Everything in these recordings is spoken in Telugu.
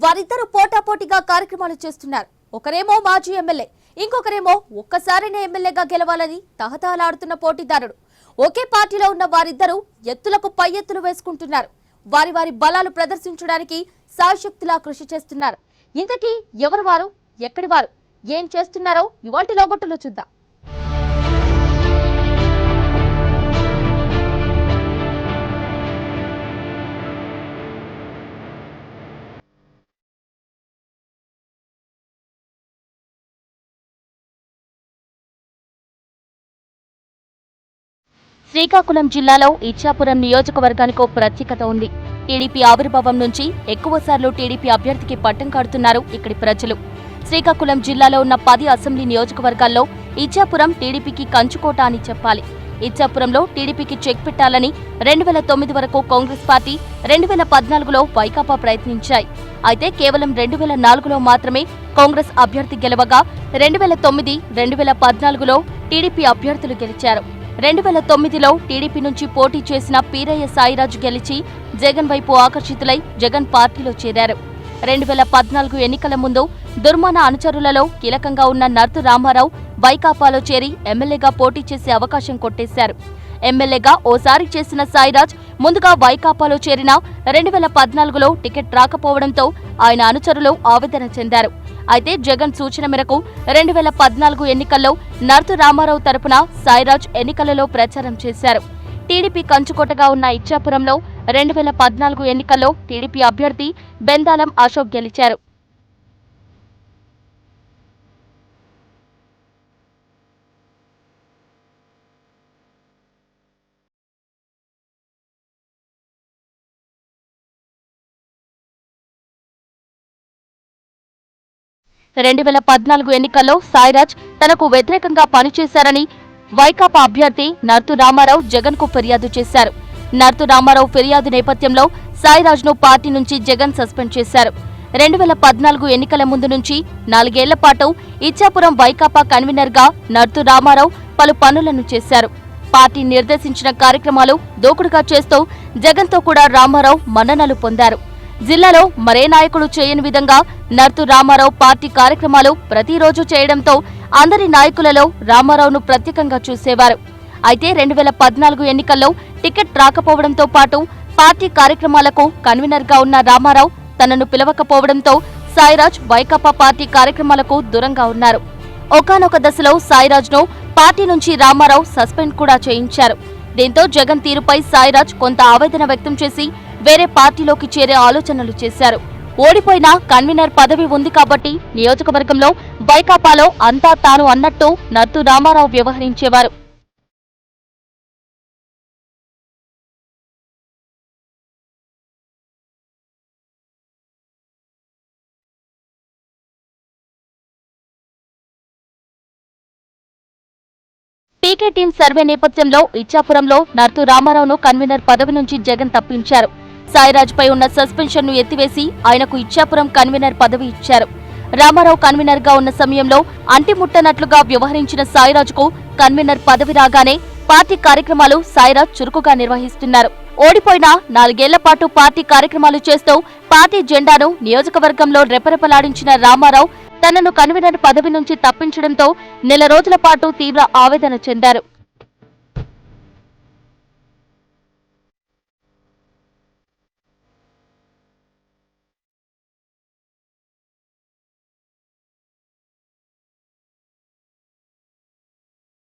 వారిద్దరూ పోటాపోటీగా కార్యక్రమాలు చేస్తున్నారు. ఒకరేమో మాజీ ఎమ్మెల్యే, ఇంకొకరేమో ఒక్కసారైనా ఎమ్మెల్యేగా గెలవాలని తహతహలాడుతున్న పోటీదారుడు. ఒకే పార్టీలో ఉన్న వారిద్దరూ ఎత్తులకు పై ఎత్తులు వేసుకుంటున్నారు. వారి వారి బలాలు ప్రదర్శించడానికి సాయశక్తులా కృషి చేస్తున్నారు. ఇంతకీ ఎవరు వారు, ఎక్కడి వారు, ఏం చేస్తున్నారో ఇవాల్టి లోగొట్టులో చూద్దాం. శ్రీకాకుళం జిల్లాలో ఇచ్చాపురం నియోజకవర్గానికి ప్రత్యేకత ఉంది. టీడీపీ ఆవిర్భావం నుంచి ఎక్కువసార్లు టీడీపీ అభ్యర్థికి పట్టం కడుతున్నారు ఇక్కడి ప్రజలు. శ్రీకాకుళం జిల్లాలో ఉన్న 10 అసెంబ్లీ నియోజకవర్గాల్లో ఇచ్చాపురం టీడీపీకి కంచుకోట అని చెప్పాలి. ఇచ్చాపురంలో టీడీపీకి చెక్ పెట్టాలని 2009 వరకు కాంగ్రెస్ పార్టీ, 2014లో వైకాపా ప్రయత్నించాయి. అయితే కేవలం 2004లో మాత్రమే కాంగ్రెస్ అభ్యర్థి గెలవగా 2009, 2014లో టీడీపీ అభ్యర్థులు గెలిచారు. 2009లో టీడీపీ నుంచి పోటీ చేసిన పీరయ్య సాయిరాజు గెలిచి జగన్ వైపు ఆకర్షితులై జగన్ పార్టీలో చేరారు. 2014 ఎన్నికల ముందు దుర్మాన అనుచరులలో కీలకంగా ఉన్న నర్తు రామారావు వైకాపాలో చేరి ఎమ్మెల్యేగా పోటీ చేసే అవకాశం కొట్టేశారు. ఎమ్మెల్యేగా ఓసారి చేసిన సాయిరాజ్ ముందుగా వైకాపాలో చేరిన 2014లో టికెట్ రాకపోవడంతో ఆయన అనుచరులు ఆవేదన చెందారు. అయితే జగన్ సూచన మేరకు 2014 ఎన్నికల్లో నర్తు రామారావు తరపున సాయిరాజ్ ఎన్నికలలో ప్రచారం చేశారు. టీడీపీ కంచుకోటగా ఉన్న ఇచ్చాపురంలో 2014 ఎన్నికల్లో టీడీపీ అభ్యర్థి బెందాలం అశోక్ గెలిచారు. ఎన్నికల్లో సాయిరాజ్ తనకు వ్యతిరేకంగా పనిచేశారని వైకాపా అభ్యర్థి నర్తు రామారావు జగన్ కు ఫిర్యాదు చేశారు. నర్తు రామారావు ఫిర్యాదు నేపథ్యంలో సాయిరాజ్ ను పార్టీ నుంచి జగన్ సస్పెండ్ చేశారు. 2014 ఎన్నికల ముందు నుంచి 4 ఏళ్ల పాటు ఇచ్చాపురం వైకాపా కన్వీనర్ గా నర్తు రామారావు పలు పనులను చేశారు. పార్టీ నిర్దేశించిన కార్యక్రమాలు దూకుడుగా చేస్తూ జగన్ తో కూడా రామారావు మన్ననలు పొందారు. జిల్లాలో మరే నాయకుడు చేయని విధంగా నర్తు రామారావు పార్టీ కార్యక్రమాలు ప్రతిరోజు చేయడంతో అందరి నాయకులలో రామారావును ప్రత్యేకంగా చూసేవారు. అయితే 2014 ఎన్నికల్లో టికెట్ రాకపోవడంతో పాటు పార్టీ కార్యక్రమాలకు కన్వీనర్ గా ఉన్న రామారావు తనను పిలవకపోవడంతో సాయిరాజ్ వైకాపా పార్టీ కార్యక్రమాలకు దూరంగా ఉన్నారు. ఒకానొక దశలో సాయిరాజ్ ను పార్టీ నుంచి రామారావు సస్పెండ్ కూడా చేయించారు. దీంతో జగన్ తీరుపై సాయిరాజ్ కొంత ఆవేదన వ్యక్తం చేసి వేరే పార్టీలోకి చేరే ఆలోచనలు చేశారు. ఓడిపోయినా కన్వీనర్ పదవి ఉంది కాబట్టి నియోజకవర్గంలో వైకాపాలో అంతా తాను అన్నట్టు నర్తు రామారావు వ్యవహరించేవారు. పీకే టీం సర్వే నేపథ్యంలో ఇచ్చాపురంలో నర్తు రామారావును కన్వీనర్ పదవి నుంచి జగన్ తప్పించారు. సాయిరాజ్ పై ఉన్న సస్పెన్షన్ ను ఎత్తివేసి ఆయనకు ఇచ్చాపురం కన్వీనర్ పదవి ఇచ్చారు. రామారావు కన్వీనర్ గా ఉన్న సమయంలో అంటిముట్టనట్లుగా వ్యవహరించిన సాయిరాజ్ కు కన్వీనర్ పదవి రాగానే పార్టీ కార్యక్రమాలు సాయిరాజ్ చురుకుగా నిర్వహిస్తున్నారు. ఓడిపోయినా 4 ఏళ్ల పాటు పార్టీ కార్యక్రమాలు చేస్తూ పార్టీ జెండాను నియోజకవర్గంలో రెపరెపలాడించిన రామారావు తనను కన్వీనర్ పదవి నుంచి తప్పించడంతో నెల రోజుల పాటు తీవ్ర ఆవేదన చెందారు.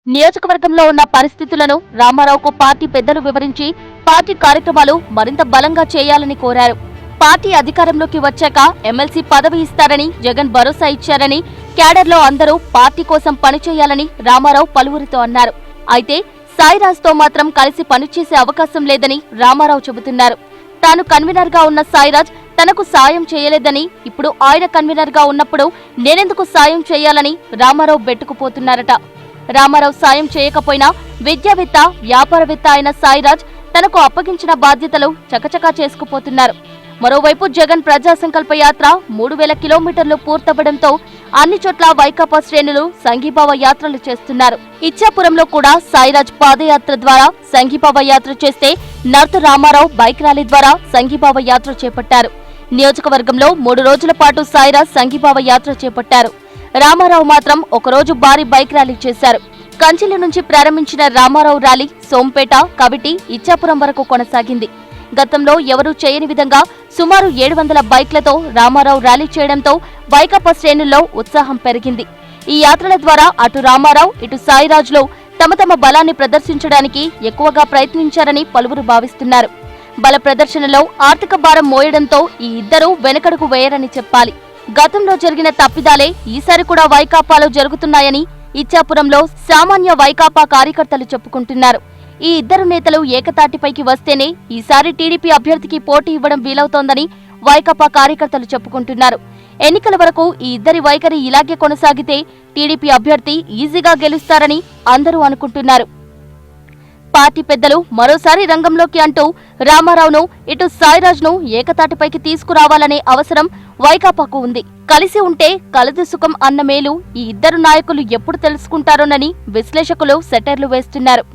నియోజకవర్గంలో ఉన్న పరిస్థితులను రామారావుకు పార్టీ పెద్దలు వివరించి పార్టీ కార్యక్రమాలు మరింత బలంగా చేయాలని కోరారు. పార్టీ అధికారంలోకి వచ్చాక ఎమ్మెల్సీ పదవి ఇస్తారని జగన్ భరోసా ఇచ్చారని, క్యాడర్లో అందరూ పార్టీ కోసం పనిచేయాలని రామారావు పలువురితో అన్నారు. అయితే సాయిరాజ్ తో మాత్రం కలిసి పనిచేసే అవకాశం లేదని రామారావు చెబుతున్నారు. తాను కన్వీనర్ గా ఉన్న సాయిరాజ్ తనకు సాయం చేయలేదని, ఇప్పుడు ఆయన కన్వీనర్ గా ఉన్నప్పుడు నేనెందుకు సాయం చేయాలని రామారావు బెట్టుకుపోతున్నారట. రామారావు సాయం చేయకపోయినా విద్యావేత్త, వ్యాపారవేత్త అయిన సాయిరాజ్ తనకు అప్పగించిన బాధ్యతలు చకచకా చేసుకుపోతున్నారు. మరోవైపు జగన్ ప్రజా సంకల్ప యాత్ర 3000 కిలోమీటర్లు పూర్తవడంతో అన్ని చోట్ల వైకాపా శ్రేణులు సంఘీభావ యాత్రలు చేస్తున్నారు. ఇచ్చాపురంలో కూడా సాయిరాజ్ పాదయాత్ర ద్వారా సంఘీభావ యాత్ర చేస్తే నర్తు రామారావు బైక్ ర్యాలీ ద్వారా సంఘీభావ యాత్ర చేపట్టారు. నియోజకవర్గంలో 3 రోజుల పాటు సాయిరాజ్ సంఘీభావ యాత్ర చేపట్టారు. రామారావు మాత్రం ఒకరోజు భారీ బైక్ ర్యాలీ చేశారు. కంచిలి నుంచి ప్రారంభించిన రామారావు ర్యాలీ సోంపేట, కవిటి, ఇచ్చాపురం వరకు కొనసాగింది. గతంలో ఎవరూ చేయని విధంగా సుమారు 700 బైక్లతో రామారావు ర్యాలీ చేయడంతో వైకాపా శ్రేణుల్లో ఉత్సాహం పెరిగింది. ఈ యాత్రల ద్వారా అటు రామారావు, ఇటు సాయిరాజ్లో తమ బలాన్ని ప్రదర్శించడానికి ఎక్కువగా ప్రయత్నించారని పలువురు భావిస్తున్నారు. బల ప్రదర్శనలో ఆర్థిక భారం మోయడంతో ఈ ఇద్దరూ వెనకడుగు వేయరని చెప్పాలి. గతంలో జరిగిన తప్పిదాలే ఈసారి కూడా వైకాపాలో జరుగుతున్నాయని ఇచ్చాపురంలో సామాన్య వైకాపా కార్యకర్తలు చెప్పుకుంటున్నారు. ఈ ఇద్దరు నేతలు ఏకతాటిపైకి వస్తేనే ఈసారి టీడీపీ అభ్యర్థికి పోటీ ఇవ్వడం వీలవుతోందని వైకాపా కార్యకర్తలు చెప్పుకుంటున్నారు. ఎన్నికల వరకు ఈ ఇద్దరి వైఖరి ఇలాగే కొనసాగితే టీడీపీ అభ్యర్థి ఈజీగా గెలుస్తారని అందరూ అనుకుంటున్నారు. పార్టీ పెద్దలు మరోసారి రంగంలోకి అంటూ రామారావును, ఇటు సాయిరాజ్ను ఏకతాటిపైకి తీసుకురావాలనే అవసరం వైకాపాకు ఉంది. కలిసి ఉంటే కలదు సుఖం అన్న మేలు ఈ ఇద్దరు నాయకులు ఎప్పుడు తెలుసుకుంటారోనని విశ్లేషకులు సెటైర్లు వేస్తున్నారు.